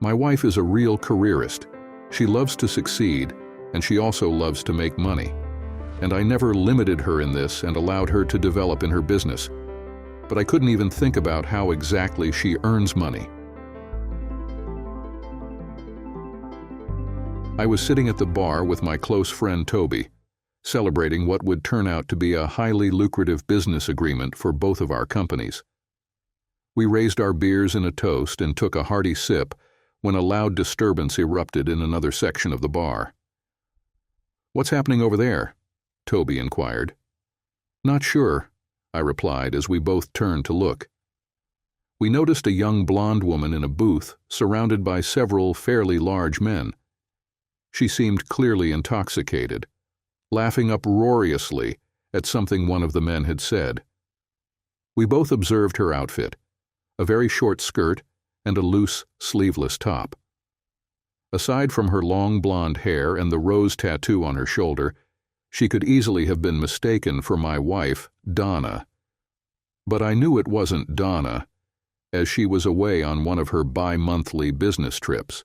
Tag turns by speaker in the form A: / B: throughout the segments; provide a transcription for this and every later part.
A: My wife is a real careerist. She loves to succeed, and she also loves to make money. And I never limited her in this and allowed her to develop in her business. But I couldn't even think about how exactly she earns money. I was sitting at the bar with my close friend Toby, celebrating what would turn out to be a highly lucrative business agreement for both of our companies. We raised our beers in a toast and took a hearty sip when a loud disturbance erupted in another section of the bar. "What's happening over there?" Toby inquired. "Not sure," I replied as we both turned to look. We noticed a young blonde woman in a booth surrounded by several fairly large men. She seemed clearly intoxicated, laughing uproariously at something one of the men had said. We both observed her outfit, a very short skirt and a loose, sleeveless top. Aside from her long blonde hair and the rose tattoo on her shoulder, she could easily have been mistaken for my wife, Donna. But I knew it wasn't Donna, as she was away on one of her bi-monthly business trips.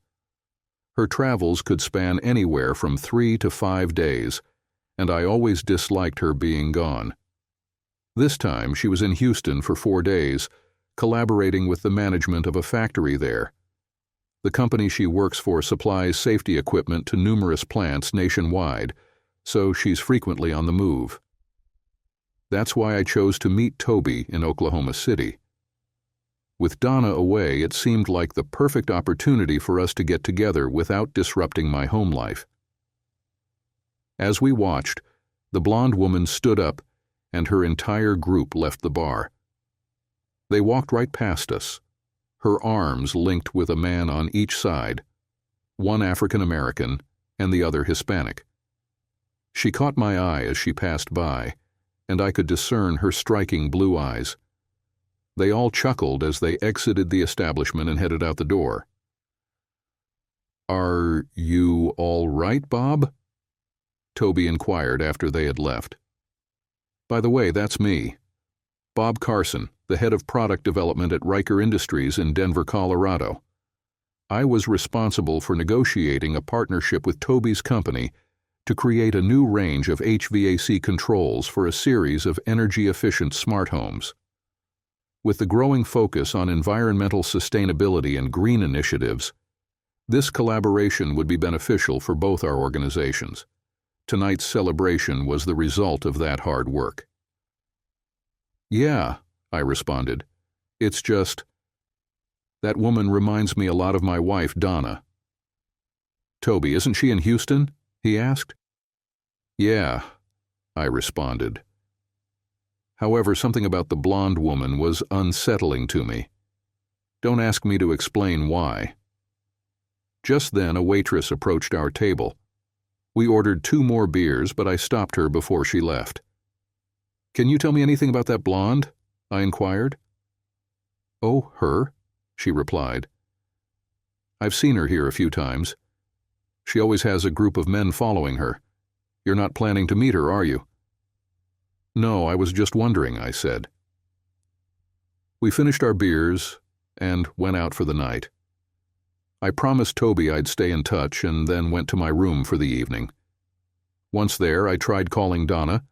A: Her travels could span anywhere from 3 to 5 days, and I always disliked her being gone. This time she was in Houston for 4 days, collaborating with the management of a factory there. The company she works for supplies safety equipment to numerous plants nationwide, so she's frequently on the move. That's why I chose to meet Toby in Oklahoma City. With Donna away, it seemed like the perfect opportunity for us to get together without disrupting my home life. As we watched, the blonde woman stood up and her entire group left the bar. They walked right past us, her arms linked with a man on each side, one African American and the other Hispanic. She caught my eye as she passed by, and I could discern her striking blue eyes. They all chuckled as they exited the establishment and headed out the door. "Are you all right, Bob?" Toby inquired after they had left. "By the way, that's me, Bob Carson, the head of product development at Riker Industries in Denver, Colorado. I was responsible for negotiating a partnership with Toby's company to create a new range of HVAC controls for a series of energy-efficient smart homes. With the growing focus on environmental sustainability and green initiatives, this collaboration would be beneficial for both our organizations. Tonight's celebration was the result of that hard work." "Yeah," I responded. "It's just, that woman reminds me a lot of my wife, Donna." "Toby, isn't she in Houston?" he asked. "Yeah," I responded. However, something about the blonde woman was unsettling to me. Don't ask me to explain why. Just then, a waitress approached our table. We ordered 2 more beers, but I stopped her before she left. "Can you tell me anything about that blonde?" I inquired. "Oh, her?" she replied. "I've seen her here a few times. She always has a group of men following her. You're not planning to meet her, are you?" "No, I was just wondering," I said. We finished our beers and went out for the night. I promised Toby I'd stay in touch and then went to my room for the evening. Once there, I tried calling Donna,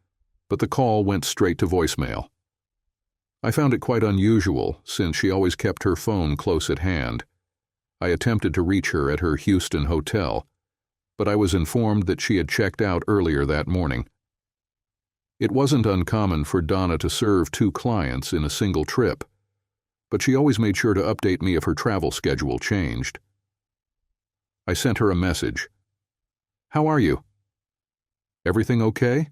A: but the call went straight to voicemail. I found it quite unusual, since she always kept her phone close at hand. I attempted to reach her at her Houston hotel, but I was informed that she had checked out earlier that morning. It wasn't uncommon for Donna to serve 2 clients in a single trip, but she always made sure to update me if her travel schedule changed. I sent her a message. "How are you? Everything okay?"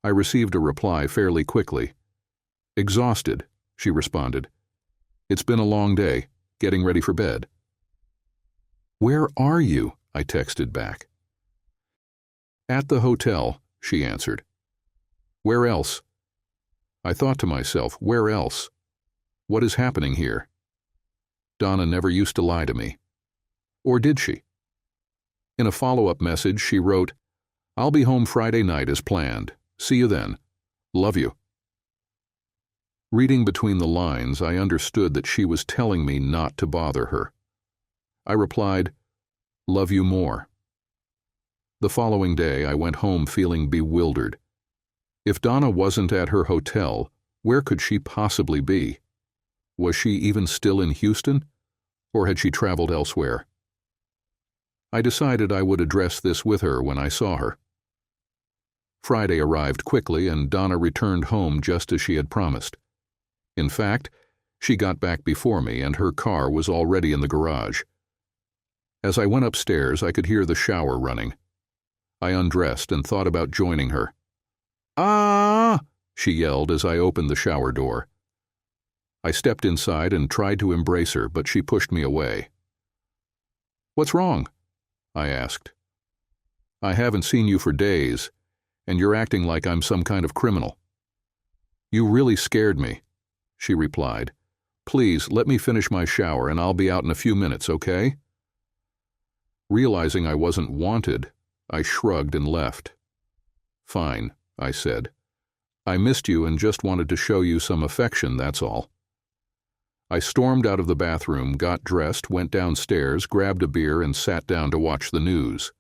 A: I received a reply fairly quickly. "Exhausted," she responded. "It's been a long day, getting ready for bed." "Where are you?" I texted back. "At the hotel," she answered. "Where else?" I thought to myself, where else? What is happening here? Donna never used to lie to me. Or did she? In a follow-up message, she wrote, "I'll be home Friday night as planned. See you then. Love you." Reading between the lines, I understood that she was telling me not to bother her. I replied, "Love you more." The following day, I went home feeling bewildered. If Donna wasn't at her hotel, where could she possibly be? Was she even still in Houston, or had she traveled elsewhere? I decided I would address this with her when I saw her. Friday arrived quickly, and Donna returned home just as she had promised. In fact, she got back before me, and her car was already in the garage. As I went upstairs, I could hear the shower running. I undressed and thought about joining her. "Ah!" she yelled as I opened the shower door. I stepped inside and tried to embrace her, but she pushed me away. "What's wrong?" I asked. "I haven't seen you for days, and you're acting like I'm some kind of criminal." "You really scared me," she replied. "Please, let me finish my shower and I'll be out in a few minutes, okay?" Realizing I wasn't wanted, I shrugged and left. "Fine," I said. "I missed you and just wanted to show you some affection, that's all." I stormed out of the bathroom, got dressed, went downstairs, grabbed a beer, and sat down to watch the news.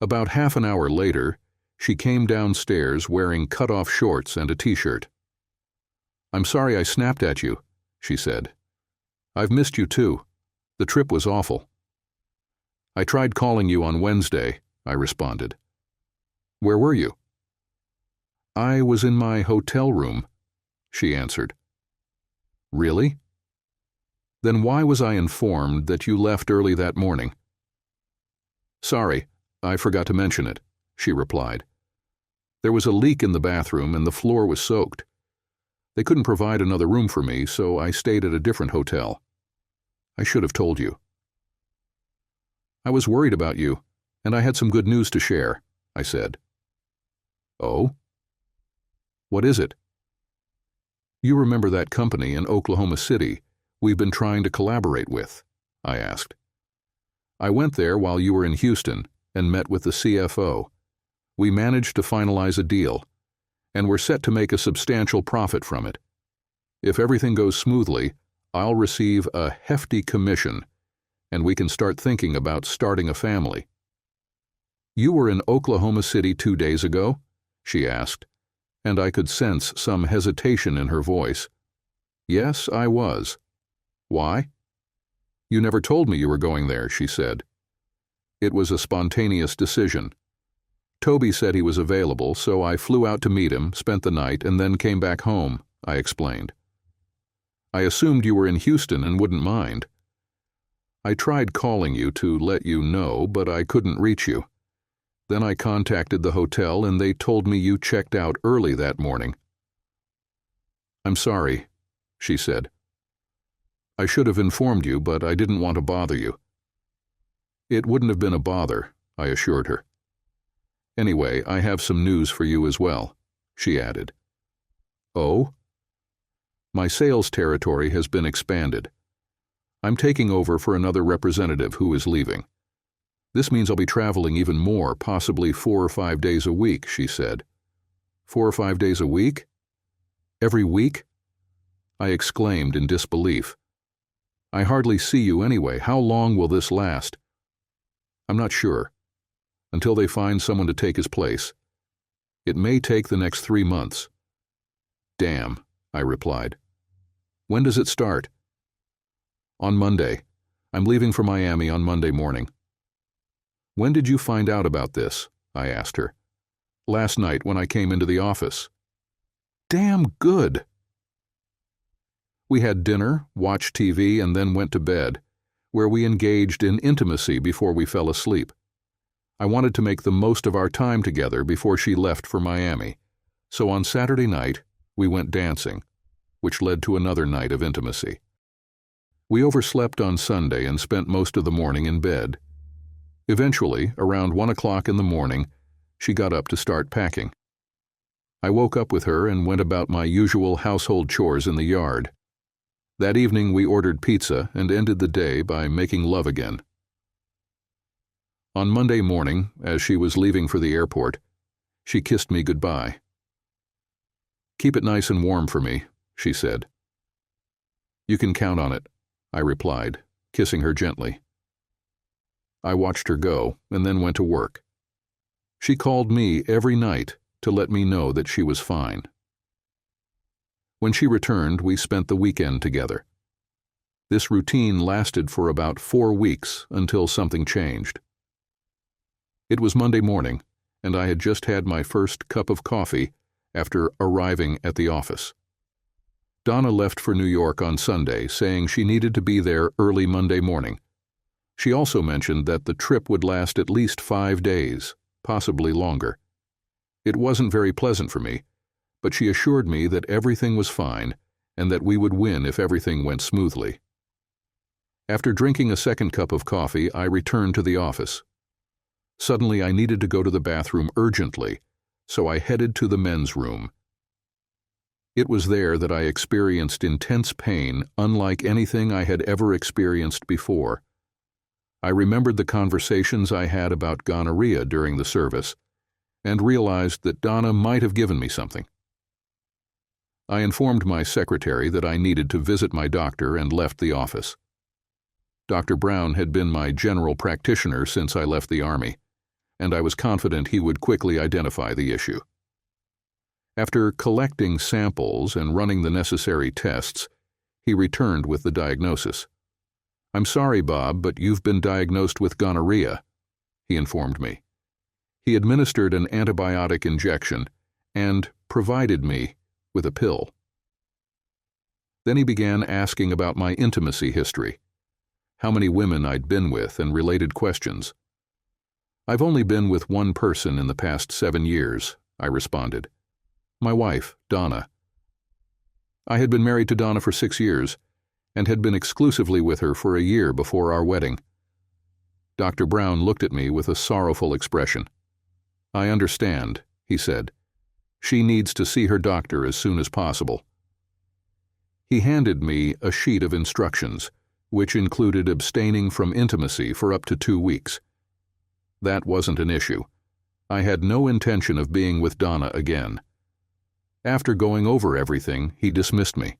A: About half an hour later, she came downstairs wearing cut-off shorts and a t-shirt. "I'm sorry I snapped at you," she said. "I've missed you too. The trip was awful." "I tried calling you on Wednesday," I responded. "Where were you?" "I was in my hotel room," she answered. "Really? Then why was I informed that you left early that morning?" "Sorry, I forgot to mention it," she replied. "There was a leak in the bathroom and the floor was soaked. They couldn't provide another room for me, so I stayed at a different hotel. I should have told you." "I was worried about you, and I had some good news to share," I said. "Oh? What is it?" "You remember that company in Oklahoma City we've been trying to collaborate with?" I asked. "I went there while you were in Houston and met with the CFO. We managed to finalize a deal, and we're set to make a substantial profit from it. If everything goes smoothly, I'll receive a hefty commission, and we can start thinking about starting a family." "You were in Oklahoma City 2 days ago?" she asked, and I could sense some hesitation in her voice. "Yes, I was." "Why?" "You never told me you were going there," she said. "It was a spontaneous decision. Toby said he was available, so I flew out to meet him, spent the night, and then came back home," I explained. "I assumed you were in Houston and wouldn't mind. I tried calling you to let you know, but I couldn't reach you. Then I contacted the hotel and they told me you checked out early that morning." "I'm sorry," she said. "I should have informed you, but I didn't want to bother you." "It wouldn't have been a bother," I assured her. "Anyway, I have some news for you as well," she added. "Oh?" "My sales territory has been expanded. I'm taking over for another representative who is leaving. This means I'll be traveling even more, possibly 4 or 5 days a week," she said. 4 or 5 days a week? Every week? I exclaimed in disbelief. "I hardly see you anyway. How long will this last?" "I'm not sure. Until they find someone to take his place. It may take the next 3 months." "Damn," I replied. "When does it start?" "On Monday. I'm leaving for Miami on Monday morning." "When did you find out about this?" I asked her. "Last night when I came into the office." "Damn good." We had dinner, watched TV, and then went to bed, where we engaged in intimacy before we fell asleep. I wanted to make the most of our time together before she left for Miami, so on Saturday night we went dancing, which led to another night of intimacy. We overslept on Sunday and spent most of the morning in bed. Eventually, around 1 o'clock in the morning, she got up to start packing. I woke up with her and went about my usual household chores in the yard. That evening we ordered pizza and ended the day by making love again. On Monday morning, as she was leaving for the airport, she kissed me goodbye. "Keep it nice and warm for me," she said. "You can count on it," I replied, kissing her gently. I watched her go and then went to work. She called me every night to let me know that she was fine. When she returned, we spent the weekend together. This routine lasted for about 4 weeks until something changed. It was Monday morning, and I had just had my first cup of coffee after arriving at the office. Donna left for New York on Sunday, saying she needed to be there early Monday morning. She also mentioned that the trip would last at least 5 days, possibly longer. It wasn't very pleasant for me, but she assured me that everything was fine and that we would win if everything went smoothly. After drinking a second cup of coffee, I returned to the office. Suddenly, I needed to go to the bathroom urgently, so I headed to the men's room. It was there that I experienced intense pain unlike anything I had ever experienced before. I remembered the conversations I had about gonorrhea during the service and realized that Donna might have given me something. I informed my secretary that I needed to visit my doctor and left the office. Dr. Brown had been my general practitioner since I left the Army, and I was confident he would quickly identify the issue. After collecting samples and running the necessary tests, he returned with the diagnosis. "I'm sorry, Bob, but you've been diagnosed with gonorrhea," he informed me. He administered an antibiotic injection and provided me with a pill. Then he began asking about my intimacy history, how many women I'd been with, and related questions. "I've only been with one person in the past 7 years," I responded. "My wife, Donna. I had been married to Donna for 6 years and had been exclusively with her for a year before our wedding." Dr. Brown looked at me with a sorrowful expression. "I understand," he said. "She needs to see her doctor as soon as possible." He handed me a sheet of instructions, which included abstaining from intimacy for up to 2 weeks. That wasn't an issue. I had no intention of being with Donna again. After going over everything, he dismissed me.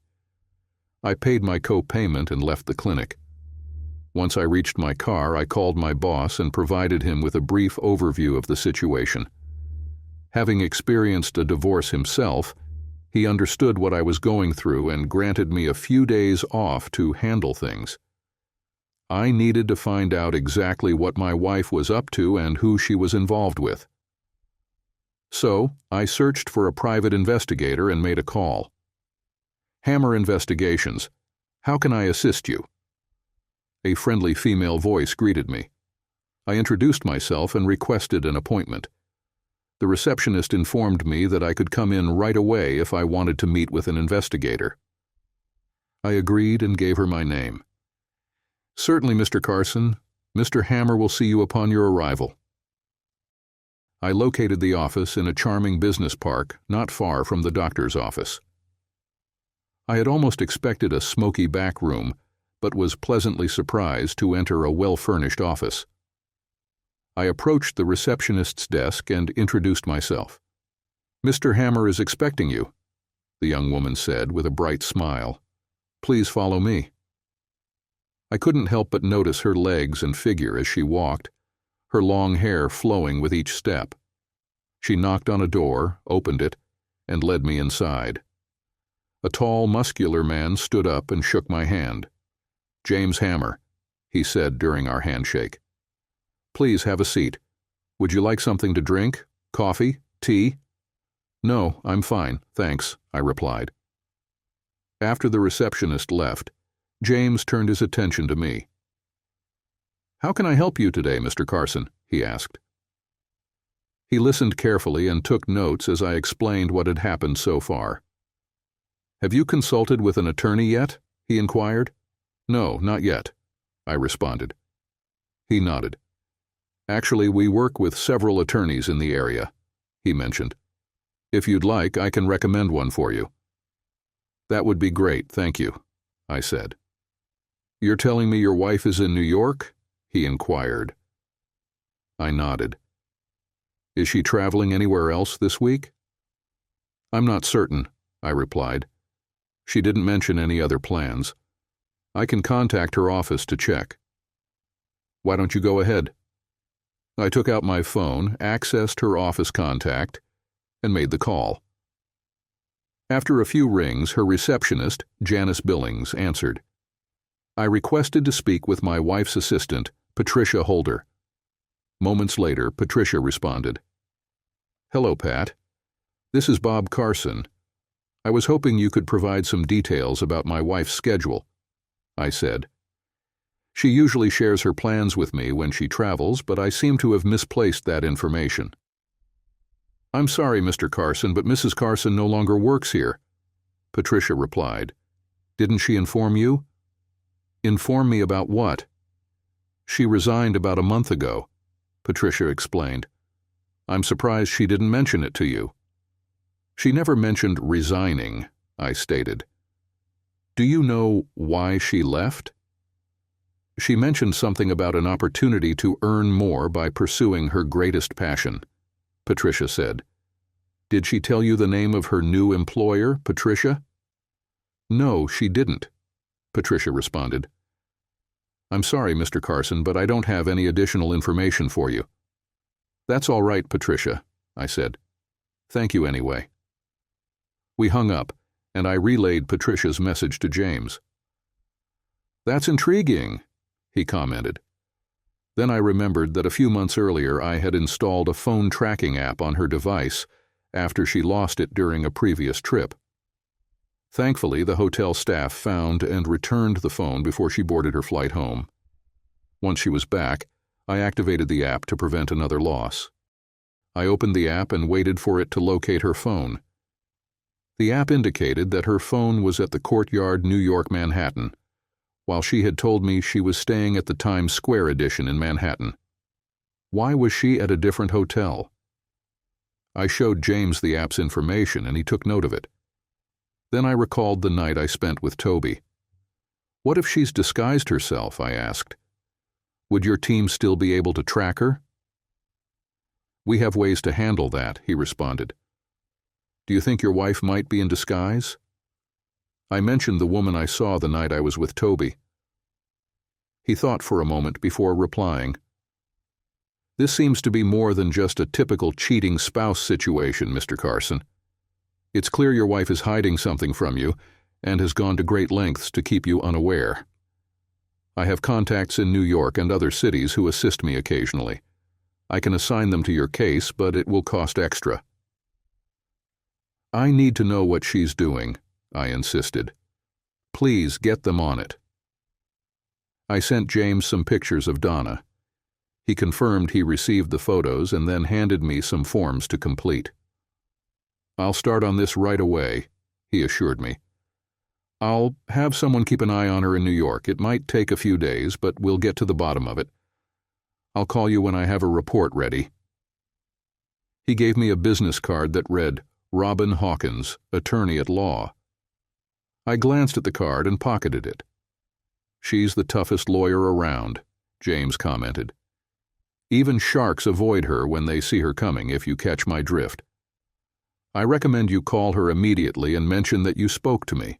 A: I paid my co-payment and left the clinic. Once I reached my car, I called my boss and provided him with a brief overview of the situation. Having experienced a divorce himself, he understood what I was going through and granted me a few days off to handle things. I needed to find out exactly what my wife was up to and who she was involved with. So, I searched for a private investigator and made a call. "Hammer Investigations. How can I assist you?" A friendly female voice greeted me. I introduced myself and requested an appointment. The receptionist informed me that I could come in right away if I wanted to meet with an investigator. I agreed and gave her my name. "Certainly, Mr. Carson. Mr. Hammer will see you upon your arrival." I located the office in a charming business park not far from the doctor's office. I had almost expected a smoky back room, but was pleasantly surprised to enter a well-furnished office. I approached the receptionist's desk and introduced myself. "Mr. Hammer is expecting you," the young woman said with a bright smile. "Please follow me." I couldn't help but notice her legs and figure as she walked, her long hair flowing with each step. She knocked on a door, opened it, and led me inside. A tall, muscular man stood up and shook my hand. "James Hammer," he said during our handshake. "Please have a seat. Would you like something to drink? Coffee? Tea?" "No, I'm fine, thanks," I replied. After the receptionist left, James turned his attention to me. "How can I help you today, Mr. Carson?" he asked. He listened carefully and took notes as I explained what had happened so far. "Have you consulted with an attorney yet?" he inquired. "No, not yet," I responded. He nodded. "Actually, we work with several attorneys in the area," he mentioned. "If you'd like, I can recommend one for you." "That would be great, thank you," I said. "You're telling me your wife is in New York?" he inquired. I nodded. "Is she traveling anywhere else this week?" "I'm not certain," I replied. "She didn't mention any other plans. I can contact her office to check. Why don't you go ahead? I took out my phone, accessed her office contact, and made the call. After a few rings, her receptionist, Janice Billings, answered. I requested to speak with my wife's assistant, Patricia Holder. Moments later, Patricia responded. Hello, Pat. This is Bob Carson. I was hoping you could provide some details about my wife's schedule, I said. She usually shares her plans with me when she travels, but I seem to have misplaced that information. I'm sorry, Mr. Carson, but Mrs. Carson no longer works here, Patricia replied. Didn't she inform you? Inform me about what? She resigned about a month ago, Patricia explained. I'm surprised she didn't mention it to you. She never mentioned resigning, I stated. Do you know why she left? She mentioned something about an opportunity to earn more by pursuing her greatest passion, Patricia said. Did she tell you the name of her new employer, Patricia? No, she didn't, Patricia responded. I'm sorry, Mr. Carson, but I don't have any additional information for you. That's all right, Patricia, I said. Thank you anyway. We hung up, and I relayed Patricia's message to James. That's intriguing, he commented. Then I remembered that a few months earlier I had installed a phone tracking app on her device after she lost it during a previous trip. Thankfully, the hotel staff found and returned the phone before she boarded her flight home. Once she was back, I activated the app to prevent another loss. I opened the app and waited for it to locate her phone. The app indicated that her phone was at the Courtyard, New York, Manhattan, while she had told me she was staying at the Times Square edition in Manhattan. Why was she at a different hotel? I showed James the app's information, and he took note of it. Then I recalled the night I spent with Toby. What if she's disguised herself? I asked. Would your team still be able to track her? We have ways to handle that, he responded. Do you think your wife might be in disguise? I mentioned the woman I saw the night I was with Toby. He thought for a moment before replying. This seems to be more than just a typical cheating spouse situation, Mr. Carson. It's clear your wife is hiding something from you and has gone to great lengths to keep you unaware. I have contacts in New York and other cities who assist me occasionally. I can assign them to your case, but it will cost extra. I need to know what she's doing, I insisted. Please get them on it. I sent James some pictures of Donna. He confirmed he received the photos and then handed me some forms to complete. I'll start on this right away, he assured me. I'll have someone keep an eye on her in New York. It might take a few days, but we'll get to the bottom of it. I'll call you when I have a report ready. He gave me a business card that read, Robin Hawkins, attorney at law. I glanced at the card and pocketed it. She's the toughest lawyer around, James commented. Even sharks avoid her when they see her coming, if you catch my drift. I recommend you call her immediately and mention that you spoke to me.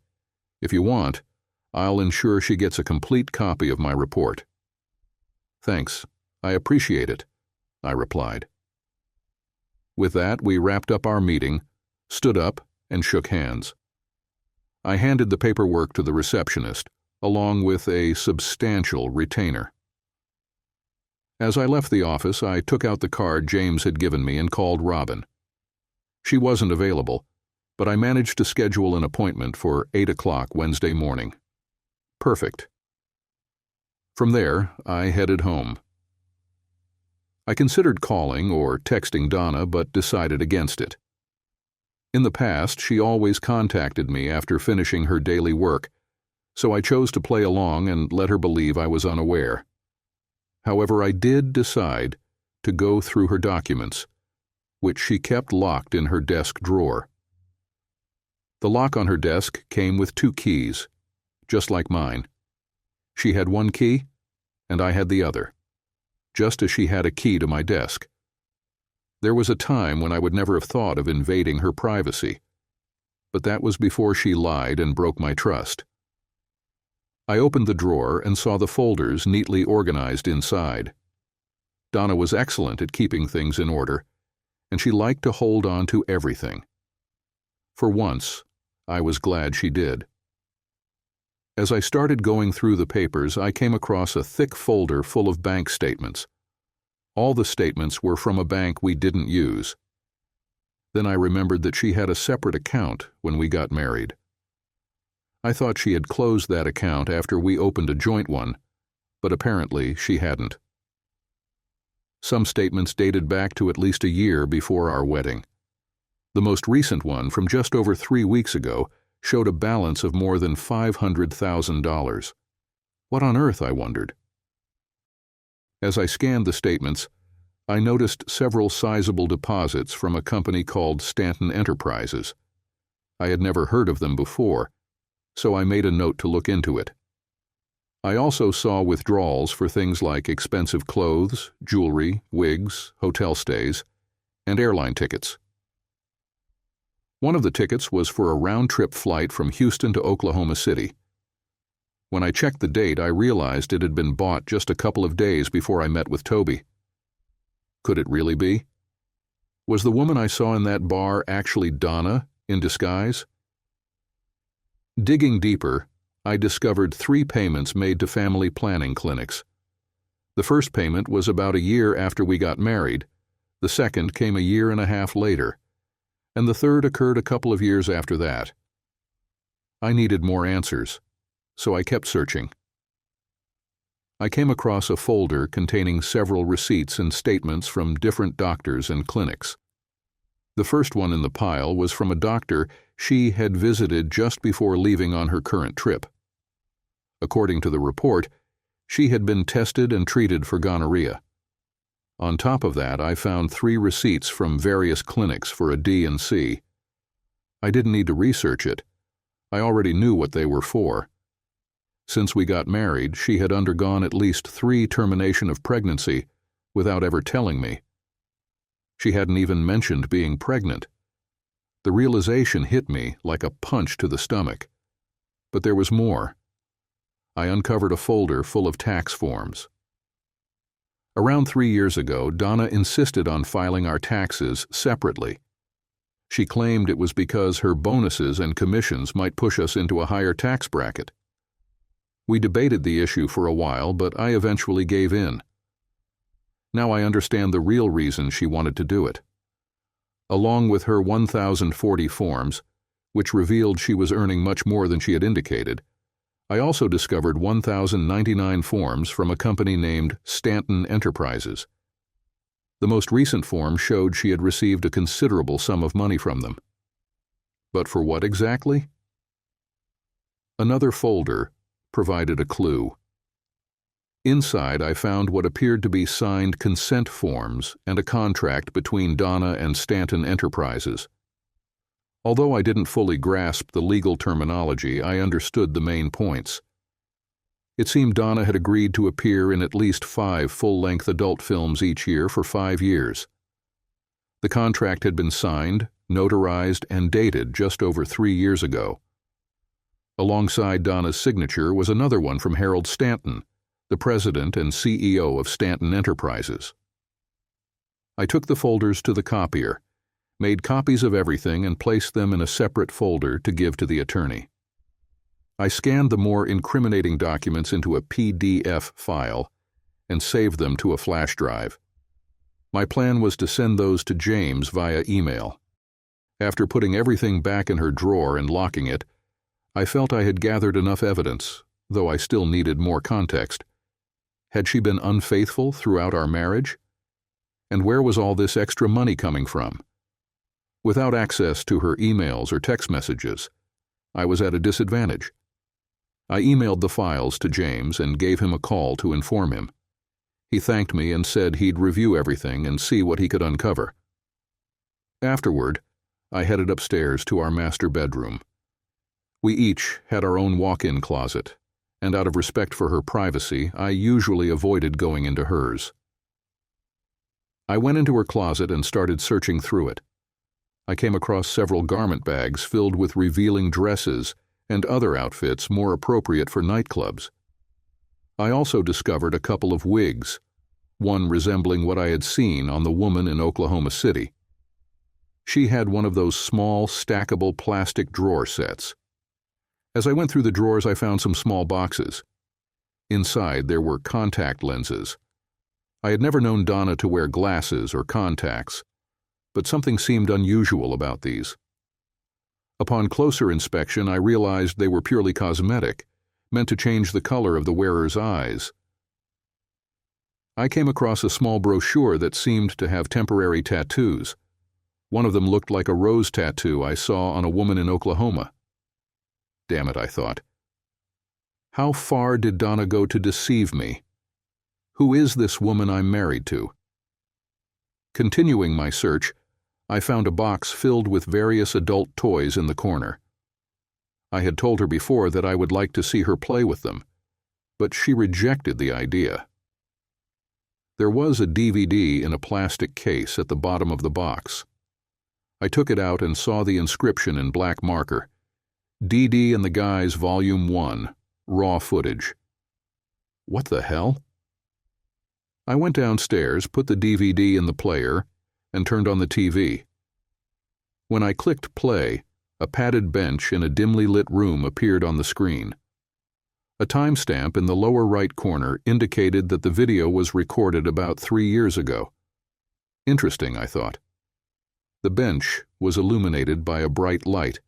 A: If you want, I'll ensure she gets a complete copy of my report. Thanks. I appreciate it, I replied. With that, we wrapped up our meeting, stood up, and shook hands. I handed the paperwork to the receptionist, along with a substantial retainer. As I left the office, I took out the card James had given me and called Robin. She wasn't available, but I managed to schedule an appointment for 8 o'clock Wednesday morning. Perfect. From there, I headed home. I considered calling or texting Donna, but decided against it. In the past, she always contacted me after finishing her daily work, so I chose to play along and let her believe I was unaware. However, I did decide to go through her documents, which she kept locked in her desk drawer. The lock on her desk came with 2 keys, just like mine. She had one key, and I had the other, just as she had a key to my desk. There was a time when I would never have thought of invading her privacy, but that was before she lied and broke my trust. I opened the drawer and saw the folders neatly organized inside. Donna was excellent at keeping things in order, and she liked to hold on to everything. For once, I was glad she did. As I started going through the papers, I came across a thick folder full of bank statements. All the statements were from a bank we didn't use. Then I remembered that she had a separate account when we got married. I thought she had closed that account after we opened a joint one, but apparently she hadn't. Some statements dated back to at least a year before our wedding. The most recent one, from just over 3 weeks ago, showed a balance of more than $500,000. What on earth, I wondered. As I scanned the statements, I noticed several sizable deposits from a company called Stanton Enterprises. I had never heard of them before, so I made a note to look into it. I also saw withdrawals for things like expensive clothes, jewelry, wigs, hotel stays, and airline tickets. One of the tickets was for a round-trip flight from Houston to Oklahoma City. When I checked the date, I realized it had been bought just a couple of days before I met with Toby. Could it really be? Was the woman I saw in that bar actually Donna, in disguise? Digging deeper, I discovered 3 payments made to family planning clinics. The first payment was about a year after we got married, the second came a year and a half later, and the third occurred a couple of years after that. I needed more answers, so I kept searching. I came across a folder containing several receipts and statements from different doctors and clinics. The first one in the pile was from a doctor she had visited just before leaving on her current trip. According to the report, she had been tested and treated for gonorrhea. On top of that, I found 3 receipts from various clinics for a D&C. I didn't need to research it. I already knew what they were for. Since we got married, she had undergone at least 3 termination of pregnancy without ever telling me. She hadn't even mentioned being pregnant. The realization hit me like a punch to the stomach. But there was more. I uncovered a folder full of tax forms. Around 3 years ago, Donna insisted on filing our taxes separately. She claimed it was because her bonuses and commissions might push us into a higher tax bracket. We debated the issue for a while, but I eventually gave in. Now I understand the real reason she wanted to do it. Along with her 1,040 forms, which revealed she was earning much more than she had indicated, I also discovered 1,099 forms from a company named Stanton Enterprises. The most recent form showed she had received a considerable sum of money from them. But for what exactly? Another folder provided a clue. Inside, I found what appeared to be signed consent forms and a contract between Donna and Stanton Enterprises. Although I didn't fully grasp the legal terminology, I understood the main points. It seemed Donna had agreed to appear in at least 5 full-length adult films each year for 5 years. The contract had been signed, notarized, and dated just over 3 years ago. Alongside Donna's signature was another one from Harold Stanton, the president and CEO of Stanton Enterprises. I took the folders to the copier, made copies of everything, and placed them in a separate folder to give to the attorney. I scanned the more incriminating documents into a PDF file and saved them to a flash drive. My plan was to send those to James via email. After putting everything back in her drawer and locking it, I felt I had gathered enough evidence, though I still needed more context. Had she been unfaithful throughout our marriage? And where was all this extra money coming from? Without access to her emails or text messages, I was at a disadvantage. I emailed the files to James and gave him a call to inform him. He thanked me and said he'd review everything and see what he could uncover. Afterward, I headed upstairs to our master bedroom. We each had our own walk-in closet, and out of respect for her privacy, I usually avoided going into hers. I went into her closet and started searching through it. I came across several garment bags filled with revealing dresses and other outfits more appropriate for nightclubs. I also discovered a couple of wigs, one resembling what I had seen on the woman in Oklahoma City. She had one of those small, stackable plastic drawer sets. As I went through the drawers, I found some small boxes. Inside, there were contact lenses. I had never known Donna to wear glasses or contacts, but something seemed unusual about these. Upon closer inspection, I realized they were purely cosmetic, meant to change the color of the wearer's eyes. I came across a small brochure that seemed to have temporary tattoos. One of them looked like a rose tattoo I saw on a woman in Oklahoma. Damn it, I thought. How far did Donna go to deceive me? Who is this woman I'm married to? Continuing my search, I found a box filled with various adult toys in the corner. I had told her before that I would like to see her play with them, but she rejected the idea. There was a DVD in a plastic case at the bottom of the box. I took it out and saw the inscription in black marker, Dee Dee and the Guys Volume 1, Raw Footage. What the hell? I went downstairs, put the DVD in the player, and turned on the TV. When I clicked play, a padded bench in a dimly lit room appeared on the screen. A timestamp in the lower right corner indicated that the video was recorded about 3 years ago. Interesting, I thought. The bench was illuminated by a bright light.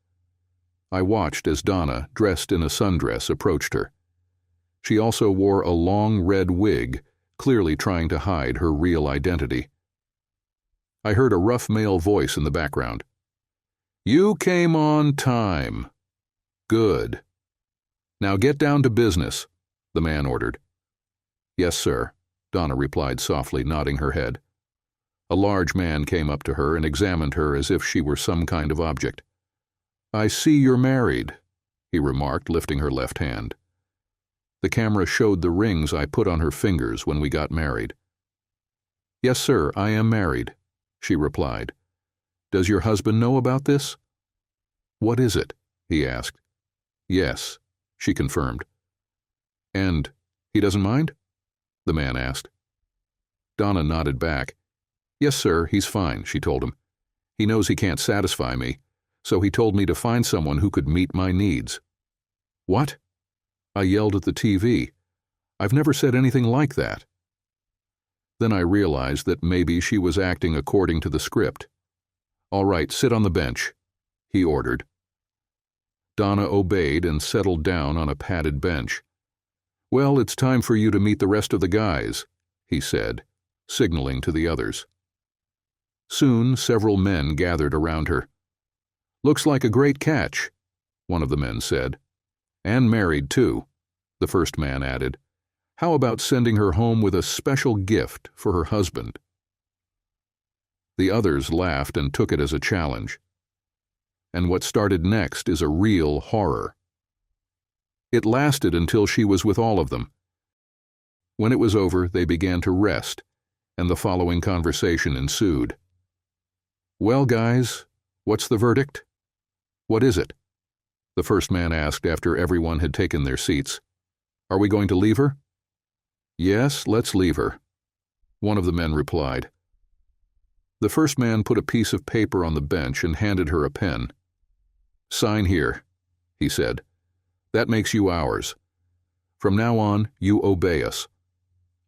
A: I watched as Donna, dressed in a sundress, approached her. She also wore a long red wig, clearly trying to hide her real identity. I heard a rough male voice in the background. "You came on time. Good. Now get down to business," the man ordered. "Yes, sir," Donna replied softly, nodding her head. A large man came up to her and examined her as if she were some kind of object. "I see you're married," he remarked, lifting her left hand. The camera showed the rings I put on her fingers when we got married. "Yes, sir, I am married," she replied. "Does your husband know about this?" "What is it?" he asked. "Yes," she confirmed. "And he doesn't mind?" the man asked. Donna nodded back. "Yes, sir, he's fine," she told him. "He knows he can't satisfy me, so he told me to find someone who could meet my needs." "What?" I yelled at the TV. "I've never said anything like that." Then I realized that maybe she was acting according to the script. "All right, sit on the bench," he ordered. Donna obeyed and settled down on a padded bench. "Well, it's time for you to meet the rest of the guys," he said, signaling to the others. Soon, several men gathered around her. "Looks like a great catch," one of the men said. "And married, too," the first man added. "How about sending her home with a special gift for her husband?" The others laughed and took it as a challenge. And what started next is a real horror. It lasted until she was with all of them. When it was over, they began to rest, and the following conversation ensued. "Well, guys, what's the verdict?" "What is it?" the first man asked after everyone had taken their seats. "Are we going to leave her?" "Yes, let's leave her," one of the men replied. The first man put a piece of paper on the bench and handed her a pen. "Sign here," he said. "That makes you ours. From now on, you obey us.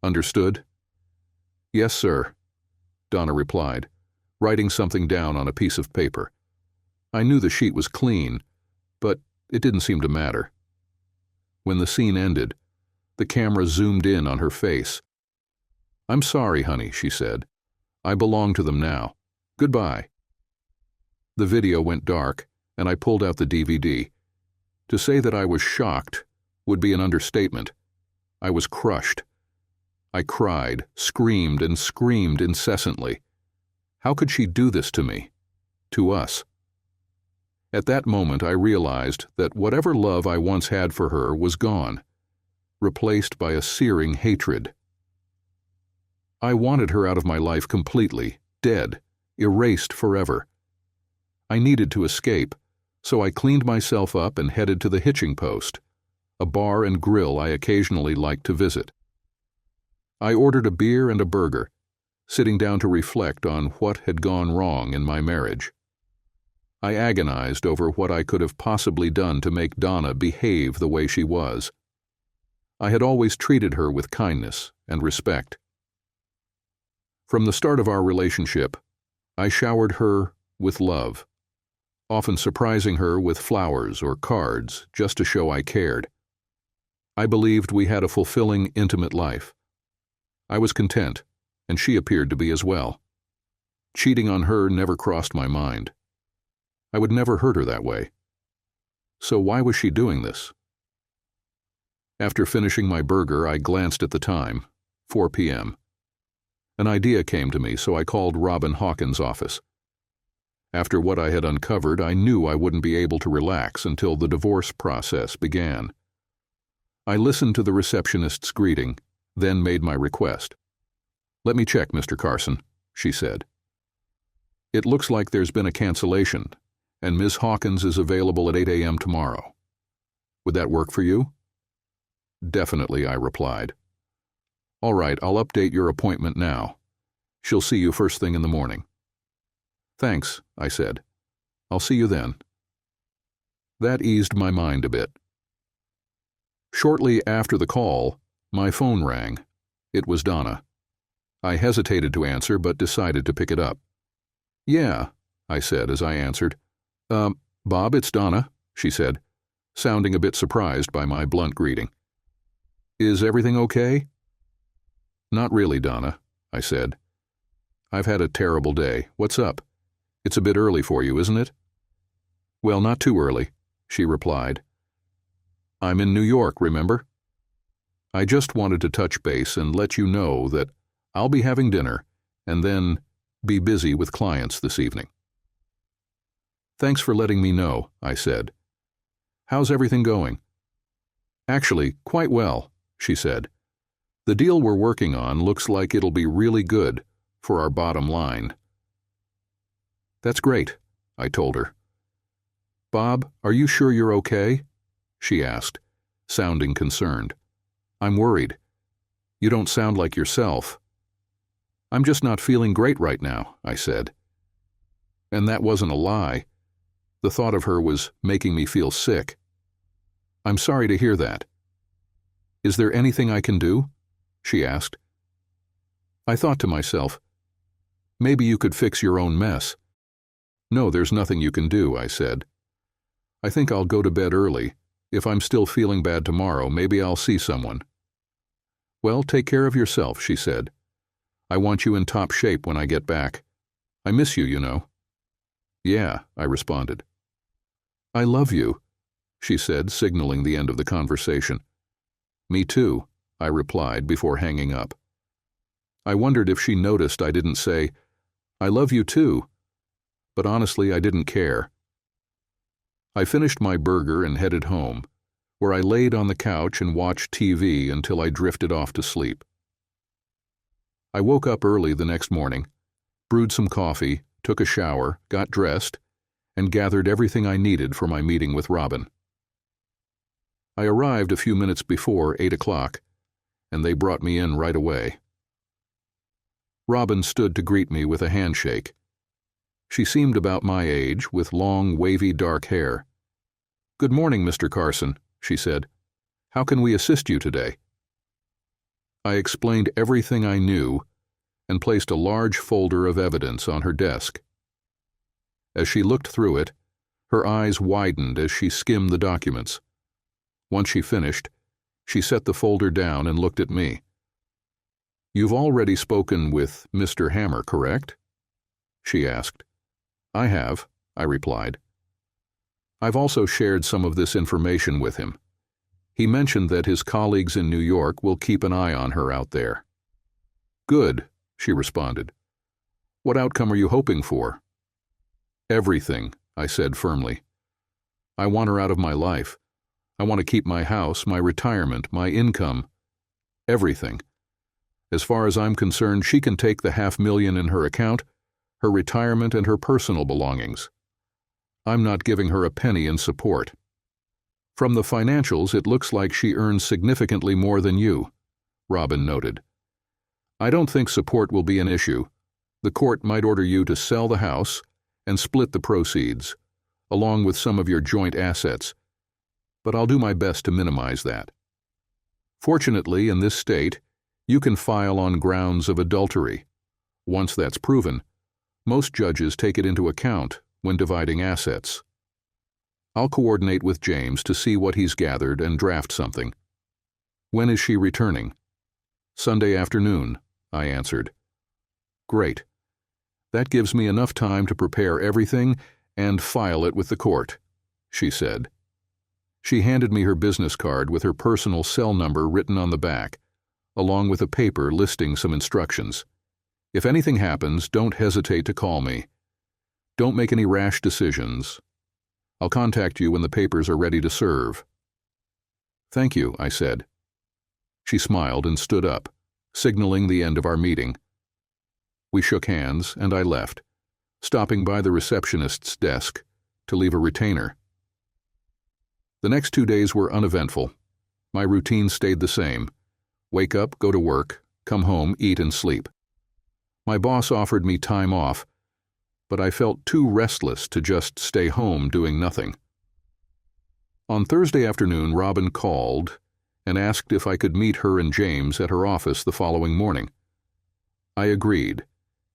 A: Understood?" "Yes, sir," Donna replied, writing something down on a piece of paper. I knew the sheet was clean, but it didn't seem to matter. When the scene ended, the camera zoomed in on her face. "I'm sorry, honey," she said. "I belong to them now. Goodbye." The video went dark, and I pulled out the DVD. To say that I was shocked would be an understatement. I was crushed. I cried, screamed, and screamed incessantly. How could she do this to me? To us? At that moment, I realized that whatever love I once had for her was gone, replaced by a searing hatred. I wanted her out of my life completely, dead, erased forever. I needed to escape, So I cleaned myself up and headed to the Hitching Post, a bar and grill I occasionally liked to visit. I ordered a beer and a burger, sitting down to reflect on what had gone wrong in my marriage. I agonized over what I could have possibly done to make Donna behave the way she was. I had always treated her with kindness and respect. From the start of our relationship, I showered her with love, often surprising her with flowers or cards just to show I cared. I believed we had a fulfilling, intimate life. I was content, and she appeared to be as well. Cheating on her never crossed my mind. I would never hurt her that way. So why was she doing this? After finishing my burger, I glanced at the time, 4 p.m. An idea came to me, so I called Robin Hawkins' office. After what I had uncovered, I knew I wouldn't be able to relax until the divorce process began. I listened to the receptionist's greeting, then made my request. "Let me check, Mr. Carson," she said. "It looks like there's been a cancellation, and Ms. Hawkins is available at 8 a.m. tomorrow. Would that work for you?" "Definitely," I replied. "All right, I'll update your appointment now. She'll see you first thing in the morning." "Thanks," I said. "I'll see you then." That eased my mind a bit. Shortly after the call, my phone rang. It was Donna. I hesitated to answer, but decided to pick it up. "Yeah," I said as I answered. Bob, it's Donna," she said, sounding a bit surprised by my blunt greeting. "Is everything okay?" "Not really, Donna," I said. "I've had a terrible day. What's up? It's a bit early for you, isn't it?" "Well, not too early," she replied. "I'm in New York, remember? I just wanted to touch base and let you know that I'll be having dinner and then be busy with clients this evening." "Thanks for letting me know," I said. "How's everything going?" "Actually, quite well," she said. "The deal we're working on looks like it'll be really good for our bottom line." "That's great," I told her. "Bob, are you sure you're okay?" she asked, sounding concerned. "I'm worried. You don't sound like yourself." "I'm just not feeling great right now," I said. And that wasn't a lie. The thought of her was making me feel sick. "I'm sorry to hear that. Is there anything I can do?" she asked. I thought to myself, maybe you could fix your own mess. "No, there's nothing you can do," I said. "I think I'll go to bed early. If I'm still feeling bad tomorrow, maybe I'll see someone." "Well, take care of yourself," she said. "I want you in top shape when I get back. I miss you, you know." "Yeah," I responded. "I love you," she said, signaling the end of the conversation. "Me too," I replied before hanging up. I wondered if she noticed I didn't say, "I love you too," but honestly I didn't care. I finished my burger and headed home, where I laid on the couch and watched TV until I drifted off to sleep. I woke up early the next morning, brewed some coffee, took a shower, got dressed, and gathered everything I needed for my meeting with Robin. I arrived a few minutes before 8 o'clock, and they brought me in right away. Robin stood to greet me with a handshake. She seemed about my age, with long, wavy dark hair. "Good morning, Mr. Carson," she said. "How can we assist you today?" I explained everything I knew and placed a large folder of evidence on her desk. As she looked through it, her eyes widened as she skimmed the documents. Once she finished, she set the folder down and looked at me. "You've already spoken with Mr. Hammer, correct?" she asked. "I have," I replied. "I've also shared some of this information with him. He mentioned that his colleagues in New York will keep an eye on her out there." "Good," she responded. "What outcome are you hoping for?" "Everything," I said firmly. "I want her out of my life. I want to keep my house, my retirement, my income, everything. As far as I'm concerned, she can take the $500,000 in her account, her retirement, and her personal belongings. I'm not giving her a penny in support. From the financials, it looks like she earns significantly more than you, Robin noted. I don't think support will be an issue. The court might order you to sell the house and split the proceeds, along with some of your joint assets, but I'll do my best to minimize that. Fortunately, in this state, you can file on grounds of adultery. Once that's proven, most judges take it into account when dividing assets. I'll coordinate with James to see what he's gathered and draft something. When is she returning? Sunday afternoon, I answered. Great. That gives me enough time to prepare everything and file it with the court, she said. She handed me her business card with her personal cell number written on the back, along with a paper listing some instructions. If anything happens, don't hesitate to call me. Don't make any rash decisions. I'll contact you when the papers are ready to serve. Thank you, I said. She smiled and stood up, signaling the end of our meeting. We shook hands, and I left, stopping by the receptionist's desk to leave a retainer. The next 2 days were uneventful. My routine stayed the same. Wake up, go to work, come home, eat and sleep. My boss offered me time off, but I felt too restless to just stay home doing nothing. On Thursday afternoon, Robin called and asked if I could meet her and James at her office the following morning. I agreed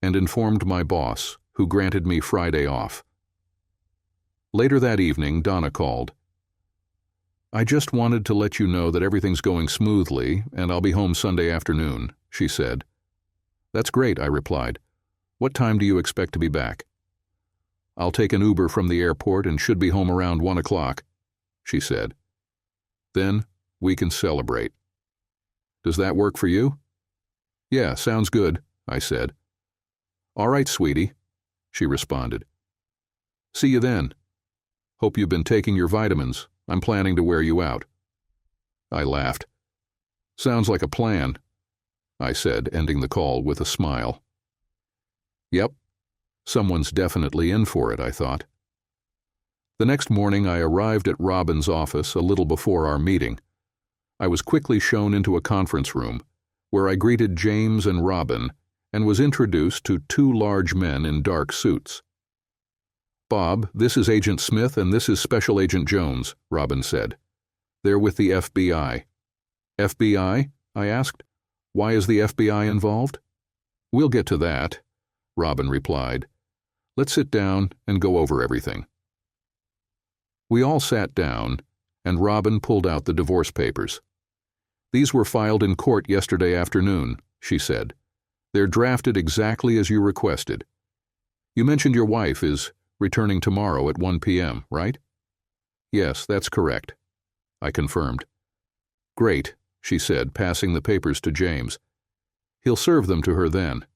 A: and informed my boss, who granted me Friday off. Later that evening, Donna called. I just wanted to let you know that everything's going smoothly and I'll be home Sunday afternoon, she said. That's great, I replied. What time do you expect to be back? I'll take an Uber from the airport and should be home around 1 o'clock, she said. Then we can celebrate. Does that work for you? Yeah, sounds good, I said. All right, sweetie, she responded. See you then. Hope you've been taking your vitamins. I'm planning to wear you out. I laughed. Sounds like a plan, I said, ending the call with a smile. Yep, someone's definitely in for it, I thought. The next morning I arrived at Robin's office a little before our meeting. I was quickly shown into a conference room, where I greeted James and Robin and was introduced to 2 large men in dark suits. Bob, this is Agent Smith and this is Special Agent Jones, Robin said. They're with the FBI. FBI? I asked. Why is the FBI involved? We'll get to that, Robin replied. Let's sit down and go over everything. We all sat down, and Robin pulled out the divorce papers. These were filed in court yesterday afternoon, she said. They're drafted exactly as you requested. You mentioned your wife is returning tomorrow at 1 p.m., right? Yes, that's correct, I confirmed. Great, she said, passing the papers to James. He'll serve them to her then.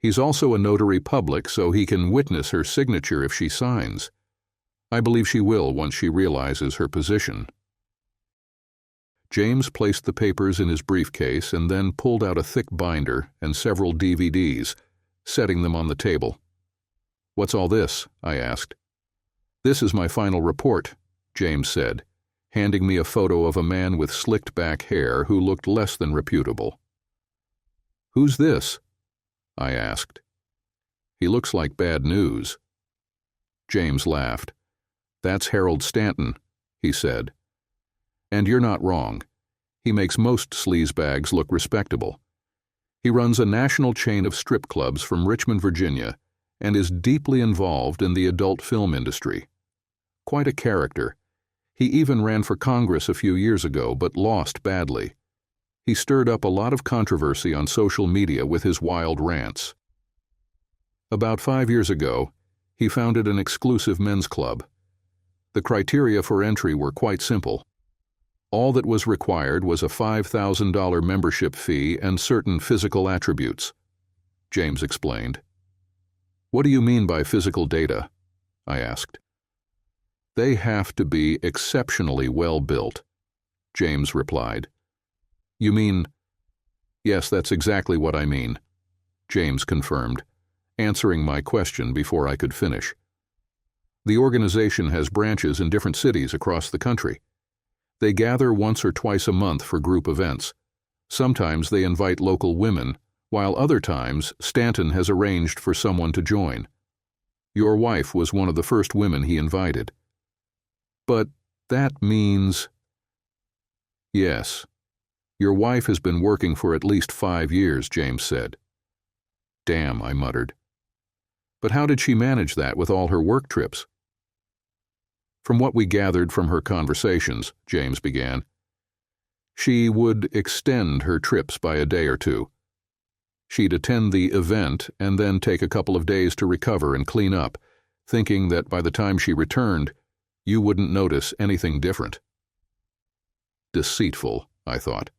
A: He's also a notary public, so he can witness her signature if she signs. I believe she will once she realizes her position. James placed the papers in his briefcase and then pulled out a thick binder and several DVDs, setting them on the table. What's all this? I asked. This is my final report, James said, handing me a photo of a man with slicked back hair who looked less than reputable. Who's this? I asked. He looks like bad news. James laughed. That's Harold Stanton, he said. And you're not wrong. He makes most sleazebags look respectable. He runs a national chain of strip clubs from Richmond, Virginia, and is deeply involved in the adult film industry. Quite a character. He even ran for Congress a few years ago, but lost badly. He stirred up a lot of controversy on social media with his wild rants. About 5 years ago, he founded an exclusive men's club. The criteria for entry were quite simple. All that was required was a $5,000 membership fee and certain physical attributes, James explained. What do you mean by physical data? I asked. They have to be exceptionally well built, James replied. You mean? Yes, that's exactly what I mean, James confirmed, answering my question before I could finish. The organization has branches in different cities across the country. They gather once or twice a month for group events. Sometimes they invite local women, while other times Stanton has arranged for someone to join. Your wife was one of the first women he invited. But that means... Yes. Your wife has been working for at least 5 years, James said. Damn, I muttered. But how did she manage that with all her work trips? From what we gathered from her conversations, James began, she would extend her trips by a day or two. She'd attend the event and then take a couple of days to recover and clean up, thinking that by the time she returned, you wouldn't notice anything different. Deceitful, I thought.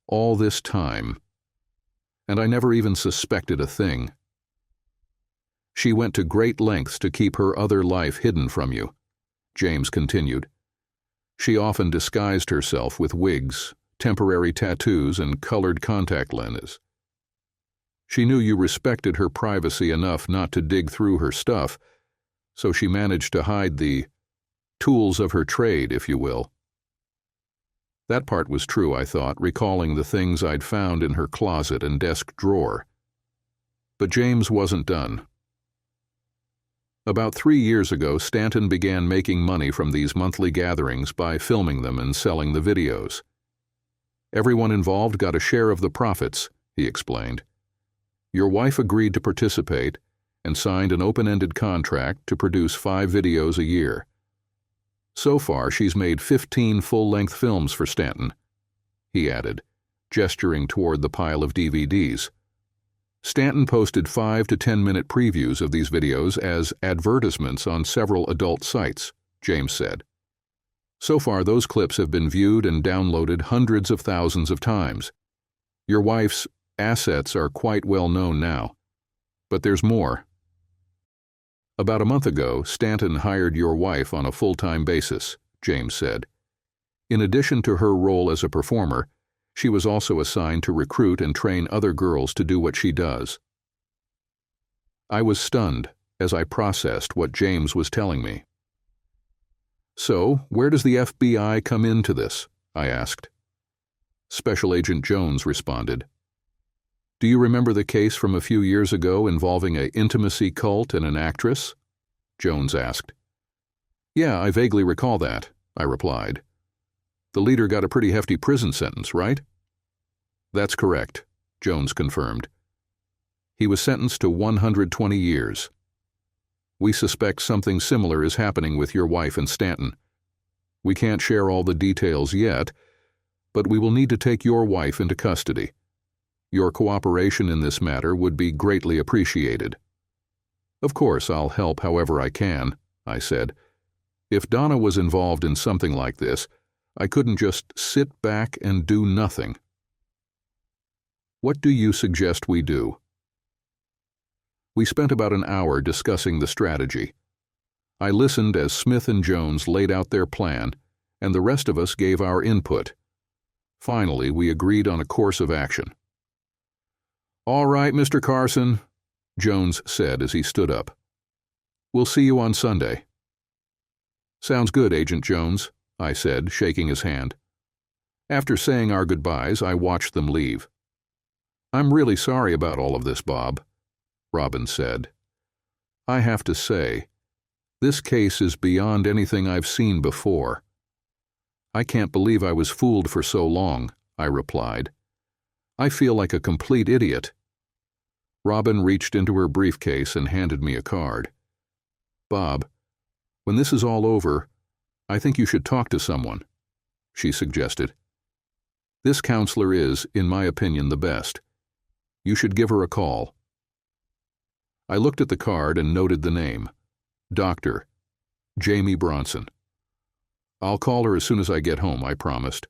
A: All this time, and I never even suspected a thing. She went to great lengths to keep her other life hidden from you, James continued. She often disguised herself with wigs, temporary tattoos, and colored contact lenses. She knew you respected her privacy enough not to dig through her stuff, so she managed to hide the tools of her trade, if you will. That part was true, I thought, recalling the things I'd found in her closet and desk drawer. But James wasn't done. About 3 years ago, Stanton began making money from these monthly gatherings by filming them and selling the videos. Everyone involved got a share of the profits, he explained. Your wife agreed to participate and signed an open-ended contract to produce 5 videos a year. So far, she's made 15 full-length films for Stanton, he added, gesturing toward the pile of DVDs. Stanton posted 5 to 10-minute previews of these videos as advertisements on several adult sites, James said. So far, those clips have been viewed and downloaded hundreds of thousands of times. Your wife's assets are quite well known now. But there's more. About a month ago, Stanton hired your wife on a full-time basis, James said. In addition to her role as a performer, she was also assigned to recruit and train other girls to do what she does. I was stunned as I processed what James was telling me. So, where does the FBI come into this? I asked. Special Agent Jones responded. Do you remember the case from a few years ago involving an intimacy cult and an actress? Jones asked. Yeah, I vaguely recall that, I replied. The leader got a pretty hefty prison sentence, right? That's correct, Jones confirmed. He was sentenced to 120 years. We suspect something similar is happening with your wife and Stanton. We can't share all the details yet, but we will need to take your wife into custody. Your cooperation in this matter would be greatly appreciated. Of course, I'll help however I can, I said. If Donna was involved in something like this, I couldn't just sit back and do nothing. What do you suggest we do? We spent about an hour discussing the strategy. I listened as Smith and Jones laid out their plan, and the rest of us gave our input. Finally, we agreed on a course of action. All right, Mr. Carson, Jones said as he stood up. We'll see you on Sunday. Sounds good, Agent Jones, I said, shaking his hand. After saying our goodbyes, I watched them leave. I'm really sorry about all of this, Bob, Robin said. I have to say, this case is beyond anything I've seen before. I can't believe I was fooled for so long, I replied. I feel like a complete idiot. Robin reached into her briefcase and handed me a card. Bob, when this is all over, I think you should talk to someone, she suggested. This counselor is, in my opinion, the best. You should give her a call. I looked at the card and noted the name. Dr. Jamie Bronson. I'll call her as soon as I get home, I promised.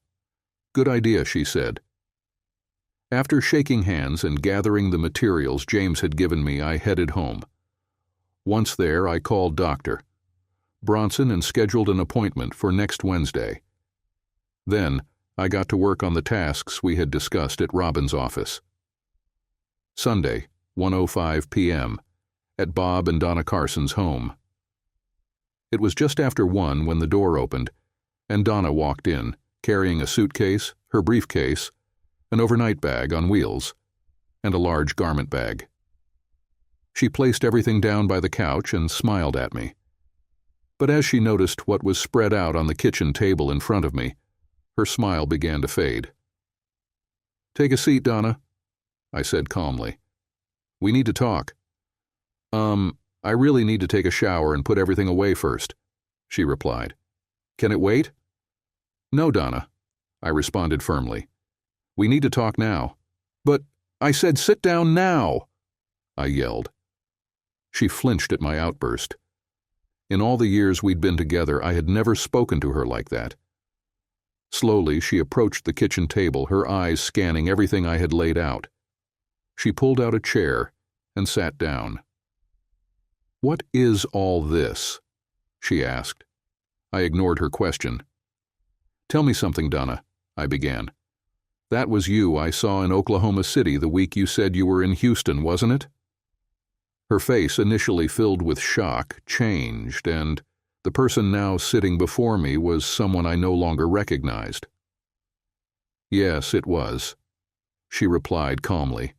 A: Good idea, she said. After shaking hands and gathering the materials James had given me, I headed home. Once there, I called Dr. Bronson and scheduled an appointment for next Wednesday. Then, I got to work on the tasks we had discussed at Robin's office. Sunday, 1:05 p.m., at Bob and Donna Carson's home. It was just after 1 when the door opened, and Donna walked in, carrying a suitcase, her briefcase, an overnight bag on wheels, and a large garment bag. She placed everything down by the couch and smiled at me. But as she noticed what was spread out on the kitchen table in front of me, her smile began to fade. "Take a seat, Donna," I said calmly. "We need to talk." I really need to take a shower and put everything away first," she replied. "Can it wait?" "No, Donna," I responded firmly. "We need to talk now." "But I said sit down now," I yelled. She flinched at my outburst. In all the years we'd been together, I had never spoken to her like that. Slowly, she approached the kitchen table, her eyes scanning everything I had laid out. She pulled out a chair and sat down. "What is all this?" she asked. I ignored her question. "Tell me something, Donna," I began. "That was you I saw in Oklahoma City the week you said you were in Houston, wasn't it?" Her face, initially filled with shock, changed, and the person now sitting before me was someone I no longer recognized. "Yes, it was," she replied calmly.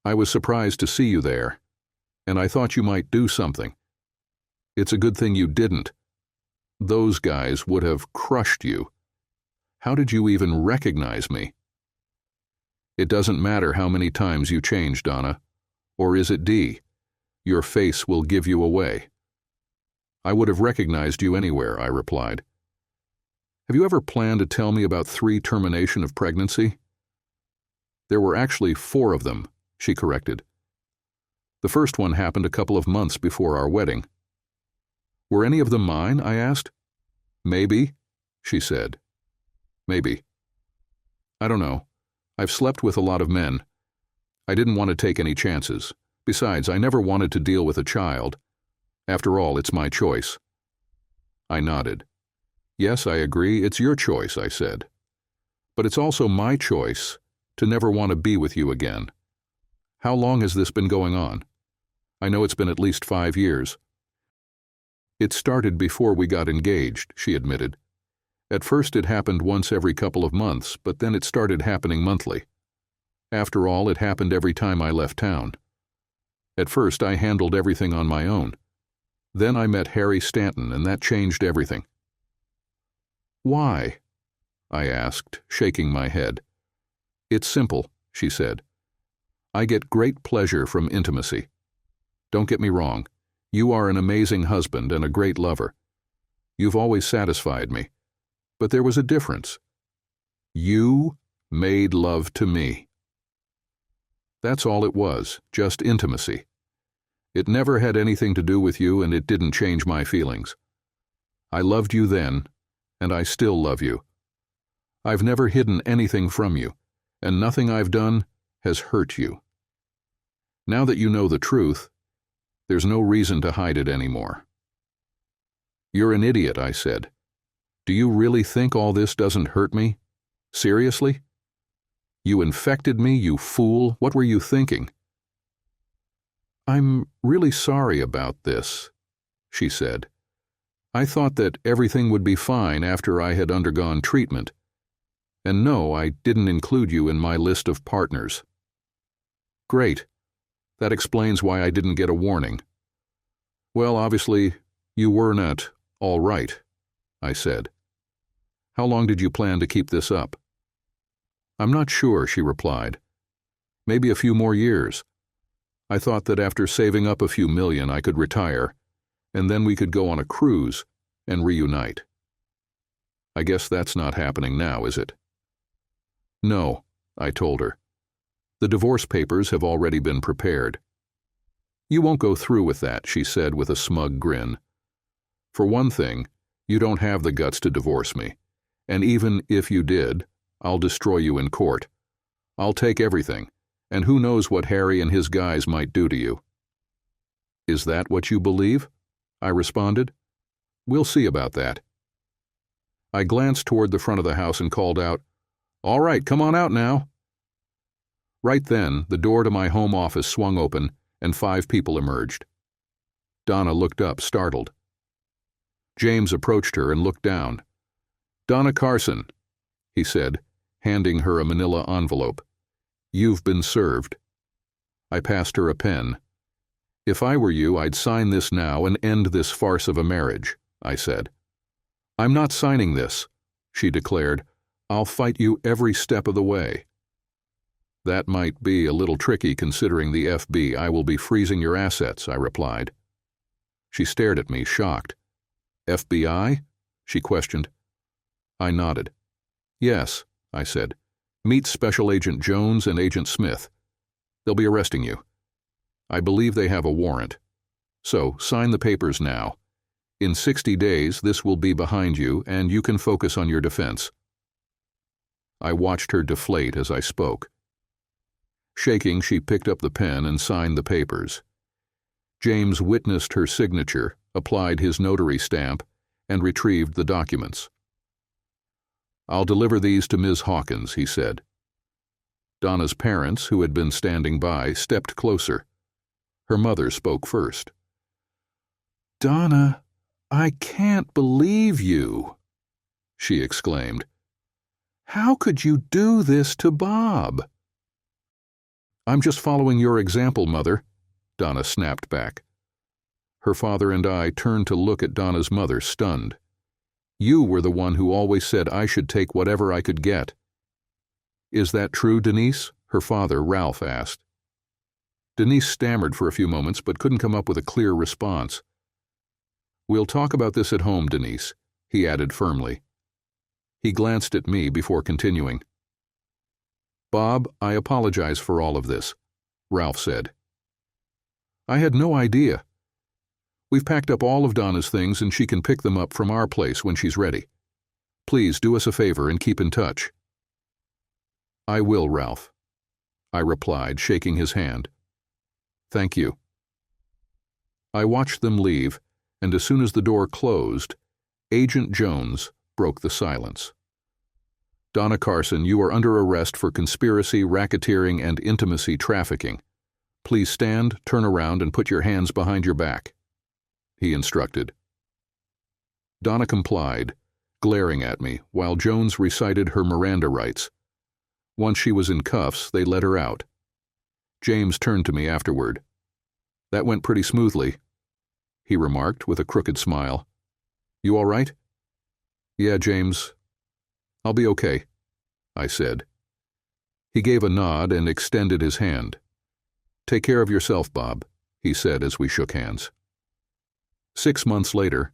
A: "I was surprised to see you there, and I thought you might do something. It's a good thing you didn't. Those guys would have crushed you. How did you even recognize me?" "It doesn't matter how many times you change, Donna. Or is it D? Your face will give you away." "I would have recognized you anywhere," I replied. "Have you ever planned to tell me about 3 termination of pregnancy?" "There were actually 4 of them," she corrected. "The first one happened a couple of months before our wedding." "Were any of them mine?" I asked. "Maybe," she said. "Maybe. I don't know. I've slept with a lot of men. I didn't want to take any chances. Besides, I never wanted to deal with a child. After all, it's my choice." I nodded. "Yes, I agree, it's your choice," I said. "But it's also my choice to never want to be with you again. How long has this been going on? I know it's been at least 5 years. "It started before we got engaged," she admitted. "At first it happened once every couple of months, but then it started happening monthly. After all, it happened every time I left town. At first I handled everything on my own. Then I met Harry Stanton, and that changed everything." "Why?" I asked, shaking my head. "It's simple," she said. "I get great pleasure from intimacy. Don't get me wrong. You are an amazing husband and a great lover. You've always satisfied me. But there was a difference. You made love to me. That's all it was, just intimacy. It never had anything to do with you, and it didn't change my feelings. I loved you then, and I still love you. I've never hidden anything from you, and nothing I've done has hurt you. Now that you know the truth, there's no reason to hide it anymore." "You're an idiot," I said. "Do you really think all this doesn't hurt me? Seriously? You infected me, you fool. What were you thinking?" "I'm really sorry about this," she said. "I thought that everything would be fine after I had undergone treatment. And no, I didn't include you in my list of partners." "Great. That explains why I didn't get a warning." "Well, obviously, you were not all right," I said. "How long did you plan to keep this up?" "I'm not sure," she replied. "Maybe a few more years. I thought that after saving up a few million I could retire, and then we could go on a cruise and reunite. I guess that's not happening now, is it?" "No," I told her. "The divorce papers have already been prepared." "You won't go through with that," she said with a smug grin. "For one thing, you don't have the guts to divorce me, and even if you did, I'll destroy you in court. I'll take everything, and who knows what Harry and his guys might do to you." "Is that what you believe?" I responded. "We'll see about that." I glanced toward the front of the house and called out, "All right, come on out now." Right then, the door to my home office swung open, and 5 people emerged. Donna looked up, startled. James approached her and looked down. "Donna Carson," he said, handing her a manila envelope. "You've been served." I passed her a pen. "If I were you, I'd sign this now and end this farce of a marriage," I said. "I'm not signing this," she declared. "I'll fight you every step of the way." "That might be a little tricky considering the FBI will be freezing your assets," I replied. She stared at me, shocked. "FBI?" she questioned. I nodded. "Yes," I said. "Meet Special Agent Jones and Agent Smith. They'll be arresting you. I believe they have a warrant. So, sign the papers now. In 60 days, this will be behind you, and you can focus on your defense." I watched her deflate as I spoke. Shaking, she picked up the pen and signed the papers. James witnessed her signature, applied his notary stamp, and retrieved the documents. "I'll deliver these to Ms. Hawkins," he said. Donna's parents, who had been standing by, stepped closer. Her mother spoke first. "Donna, I can't believe you," she exclaimed. "How could you do this to Bob?" "I'm just following your example, Mother," Donna snapped back. Her father and I turned to look at Donna's mother, stunned. "You were the one who always said I should take whatever I could get." "Is that true, Denise?" her father, Ralph, asked. Denise stammered for a few moments but couldn't come up with a clear response. "We'll talk about this at home, Denise," he added firmly. He glanced at me before continuing. "Bob, I apologize for all of this," Ralph said. "I had no idea. We've packed up all of Donna's things and she can pick them up from our place when she's ready. Please do us a favor and keep in touch." "I will, Ralph," I replied, shaking his hand. "Thank you." I watched them leave, and as soon as the door closed, Agent Jones broke the silence. "Donna Carson, you are under arrest for conspiracy, racketeering, and intimacy trafficking. Please stand, turn around, and put your hands behind your back," he instructed. Donna complied, glaring at me, while Jones recited her Miranda rights. Once she was in cuffs, they let her out. James turned to me afterward. "That went pretty smoothly," he remarked with a crooked smile. "You all right?" "Yeah, James. I'll be okay," I said. He gave a nod and extended his hand. "Take care of yourself, Bob," he said as we shook hands. 6 months later,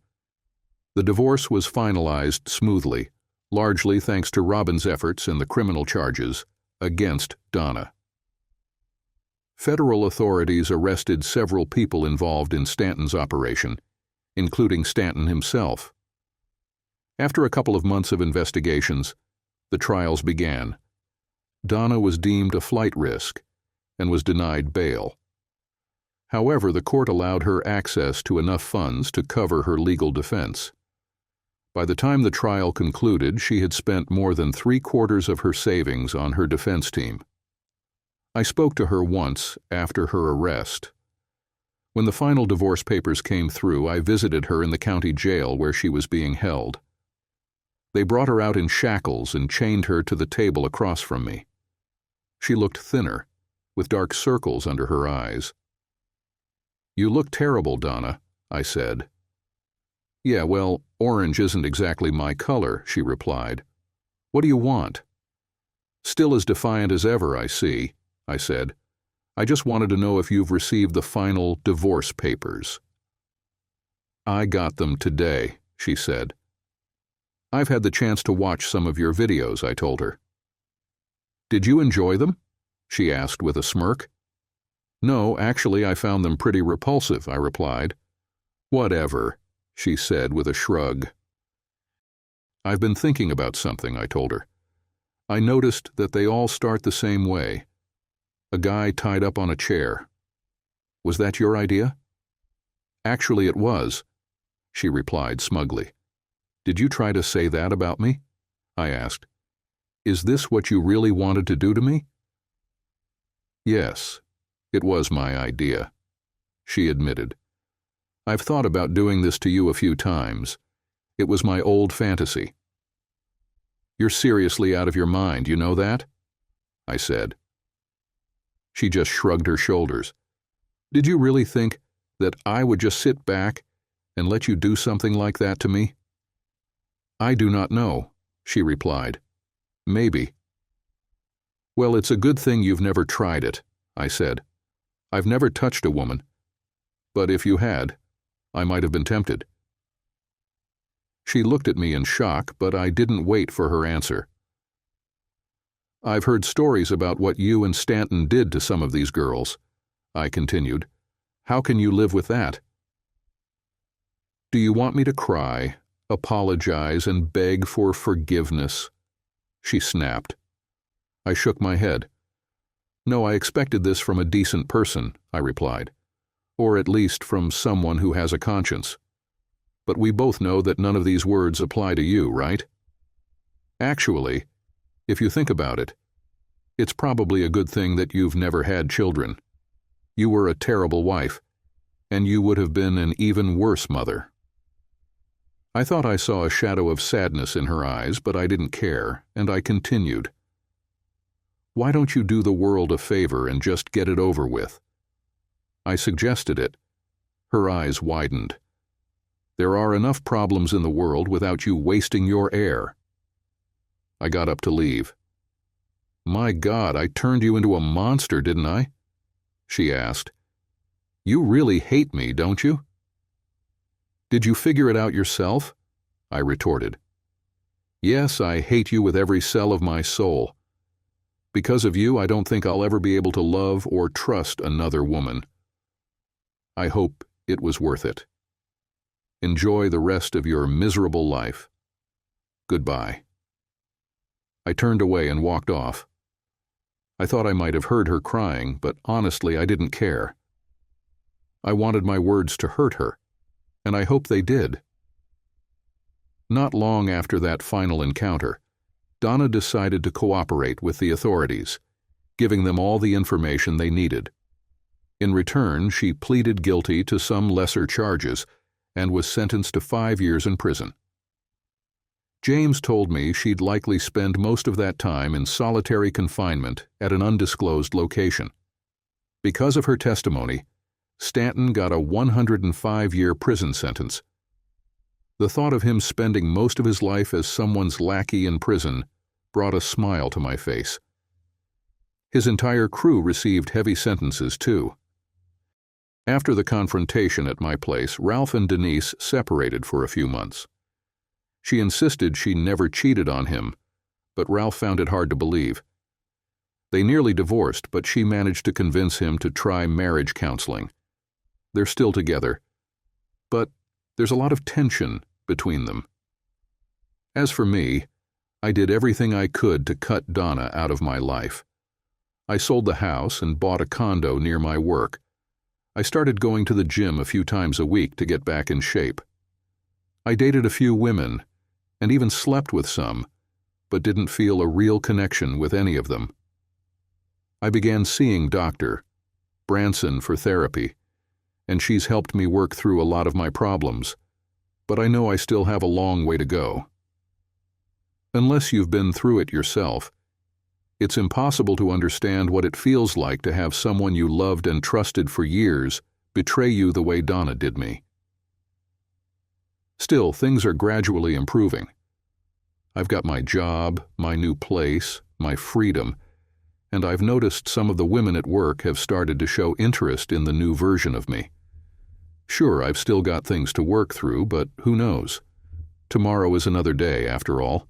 A: the divorce was finalized smoothly, largely thanks to Robin's efforts in the criminal charges against Donna. Federal authorities arrested several people involved in Stanton's operation, including Stanton himself. After a couple of months of investigations, the trials began. Donna was deemed a flight risk and was denied bail. However, the court allowed her access to enough funds to cover her legal defense. By the time the trial concluded, she had spent more than 3/4 of her savings on her defense team. I spoke to her once after her arrest. When the final divorce papers came through, I visited her in the county jail where she was being held. They brought her out in shackles and chained her to the table across from me. She looked thinner, with dark circles under her eyes. "You look terrible, Donna," I said. "Yeah, well, orange isn't exactly my color," she replied. "What do you want?" "Still as defiant as ever, I see," I said. "I just wanted to know if you've received the final divorce papers." "I got them today," she said. "I've had the chance to watch some of your videos," I told her. "Did you enjoy them?" she asked with a smirk. "No, actually, I found them pretty repulsive," I replied. "Whatever," she said with a shrug. "I've been thinking about something," I told her. "I noticed that they all start the same way. A guy tied up on a chair. Was that your idea?" "Actually, it was," she replied smugly. "Did you try to say that about me?" I asked. "Is this what you really wanted to do to me?" "Yes, it was my idea," she admitted. "I've thought about doing this to you a few times, It was my old fantasy. "You're seriously out of your mind, you know that?" I said. She just shrugged her shoulders. "Did you really think that I would just sit back and let you do something like that to me?" "I do not know," she replied. "Maybe." "Well, it's a good thing you've never tried it," I said. "I've never touched a woman, but if you had, I might have been tempted." She looked at me in shock, but I didn't wait for her answer. "I've heard stories about what you and Stanton did to some of these girls," I continued. "How can you live with that?" "Do you want me to cry, apologize, and beg for forgiveness?" she snapped. I shook my head. "No, I expected this from a decent person," I replied. "Or at least from someone who has a conscience. But we both know that none of these words apply to you, right? Actually, if you think about it, it's probably a good thing that you've never had children. You were a terrible wife, and you would have been an even worse mother." I thought I saw a shadow of sadness in her eyes, but I didn't care, and I continued. "Why don't you do the world a favor and just get it over with?" I suggested it. Her eyes widened. "There are enough problems in the world without you wasting your air." I got up to leave. "My God, I turned you into a monster, didn't I?" she asked. "You really hate me, don't you?" "Did you figure it out yourself?" I retorted. "Yes, I hate you with every cell of my soul. Because of you, I don't think I'll ever be able to love or trust another woman. I hope it was worth it. Enjoy the rest of your miserable life. Goodbye." I turned away and walked off. I thought I might have heard her crying, but honestly I didn't care. I wanted my words to hurt her, and I hope they did. Not long after that final encounter, Donna decided to cooperate with the authorities, giving them all the information they needed. In return, she pleaded guilty to some lesser charges and was sentenced to 5 years in prison. James told me she'd likely spend most of that time in solitary confinement at an undisclosed location. Because of her testimony, Stanton got a 105-year prison sentence. The thought of him spending most of his life as someone's lackey in prison brought a smile to my face. His entire crew received heavy sentences, too. After the confrontation at my place, Ralph and Denise separated for a few months. She insisted she never cheated on him, but Ralph found it hard to believe. They nearly divorced, but she managed to convince him to try marriage counseling. They're still together, but there's a lot of tension between them. As for me, I did everything I could to cut Donna out of my life. I sold the house and bought a condo near my work. I started going to the gym a few times a week to get back in shape. I dated a few women, and even slept with some, but didn't feel a real connection with any of them. I began seeing Dr. Branson for therapy, and she's helped me work through a lot of my problems, but I know I still have a long way to go. Unless you've been through it yourself, it's impossible to understand what it feels like to have someone you loved and trusted for years betray you the way Donna did me. Still, things are gradually improving. I've got my job, my new place, my freedom, and I've noticed some of the women at work have started to show interest in the new version of me. Sure, I've still got things to work through, but who knows? Tomorrow is another day, after all.